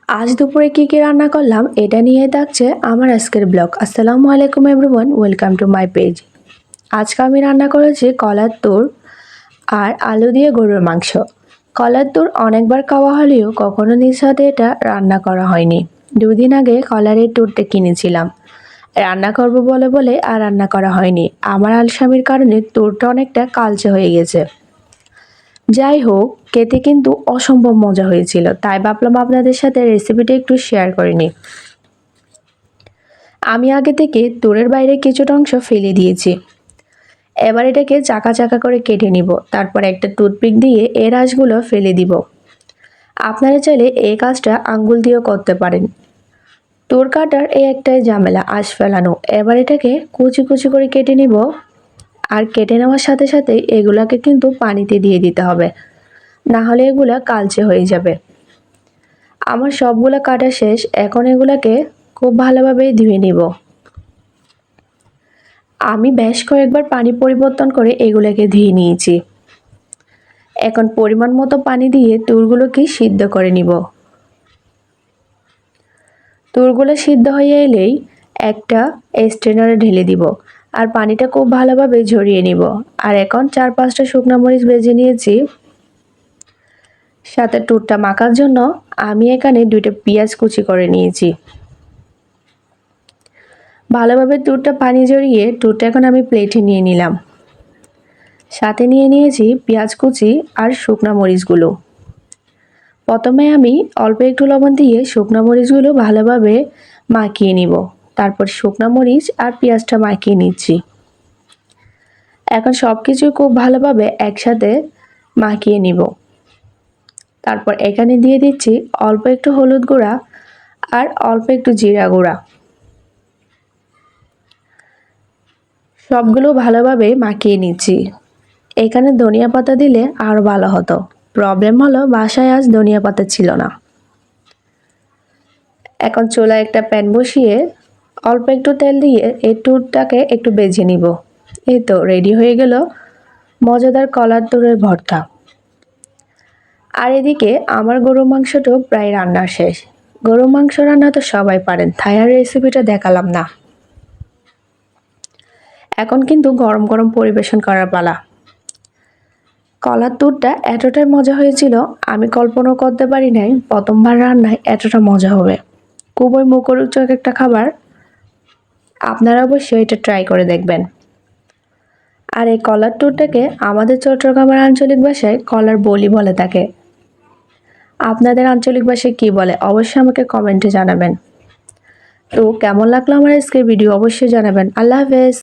আজ দুপুরে কি রান্না করলাম এটা নিয়ে থাকছে আমার আজকের ব্লগ। আসসালামু আলাইকুম everyone, welcome to my page. আজকে আমি রান্না করেছি কলার তুর আর আলু দিয়ে গরুর মাংস। কলার তুর অনেকবার খাওয়া হলেও কখনো নিজ হাতে এটা রান্না করা হয়নি। 2 দিন আগে কলারের তুরটা কিনেছিলাম, রান্না করব বলে বলে আর রান্না করা হয়নি। আমার আলসামির কারণে তুরটা অনেকটা কালচে হয়ে গেছে। যাই হোক, খেতে কিন্তু অসম্ভব মজা হয়েছিল, তাই ভাবলাম আপনাদের সাথে রেসিপিটা একটু শেয়ার করে নিই। আমি আগে থেকে তুরের বাইরে কিছুটা অংশ ফেলে দিয়েছি। এবার এটাকে চাকা চাকা করে কেটে নিব। তারপর একটা টুথপিক দিয়ে এর আঁশগুলো ফেলে দিব। আপনারা চাইলে এই কাজটা আঙ্গুল দিয়েও করতে পারেন। তুর কাটার এই একটাই ঝামেলা, আঁশ ফেলানো। এবার এটাকে কুচি কুচি করে কেটে নিব। আর কেটে নেওয়ার সাথে সাথে এগুলাকে কিন্তু পানিতে দিয়ে দিতে হবে, না হলে এগুলা কালচে হয়ে যাবে। আমার সবগুলা কাটা শেষ। এখন এগুলাকে খুব ভালোভাবে ধুয়ে নিব। আমি বেশ কয়েকবার পানি পরিবর্তন করে এগুলাকে ধুয়ে নিয়েছি। এখন পরিমাণ মতো পানি দিয়ে তুরগুলোকে সিদ্ধ করে নিব। তুরগুলো সিদ্ধ হয়ে এলেই একটা স্ট্রেনারে ঢেলে দিব আর পানিটা খুব ভালোভাবে ঝরিয়ে নিব। আর এখন 4-5টা শুকনো মরিচ ভেজে নিয়েছি। সাথে টুরটা মাখার জন্য আমি এখানে 2টা পেঁয়াজ কুচি করে নিয়েছি। ভালোভাবে টুরটা পানি ঝরিয়ে টুরটা এখন আমি প্লেটে নিয়ে নিলাম। সাথে নিয়ে নিয়েছি পেঁয়াজ কুচি আর শুকনো মরিচগুলো। প্রথমে আমি অল্প একটু লবণ দিয়ে শুকনো মরিচগুলো ভালোভাবে মাখিয়ে নিব। তারপর শুকনো মরিচ আর পেঁয়াজটা মাখিয়ে নিচ্ছি। এখন সব কিছু খুব ভালোভাবে একসাথে মাখিয়ে নিব। তারপর এখানে দিয়ে দিচ্ছি অল্প একটু হলুদ গুঁড়া আর অল্প একটু জিরা গুঁড়া। সবগুলো ভালোভাবে মাখিয়ে নিচ্ছি। এখানে ধনিয়া পাতা দিলে আরও ভালো হতো, প্রবলেম হলো বাসায় আজ ধনিয়া পাতা ছিল না। এখন চুলায় একটা প্যান বসিয়ে অল্প একটু তেল দিয়ে এই তুরটাকে একটু ভেজে নিব। এই তো রেডি হয়ে গেল মজাদার কলার তুরের ভর্তা। আর এদিকে আমার গরুর মাংসটাও প্রায় রান্না শেষ। গরুর মাংস রান্না তো সবাই পারেন, তাই আর রেসিপিটা দেখালাম না। এখন কিন্তু গরম গরম পরিবেশন করার পালা। কলার তুরটা এতটাই মজা হয়েছিল, আমি কল্পনাও করতে পারি নাই প্রথমবার রান্নায় এতটা মজা হবে। খুবই মুখরোচক একটা খাবার, আপনারা অবশ্যই এটা ট্রাই করে দেখবেন। আর এই কলার তুরটাকে আমাদের চট্টগ্রামের আঞ্চলিক ভাষায় কলার বলি বলে থাকে। আপনাদের আঞ্চলিক ভাষায় কি বলে অবশ্যই আমাকে কমেন্টে জানাবেন। তো কেমন লাগলো আমার আজকের ভিডিও অবশ্যই জানাবেন। আল্লাহ হাফেজ।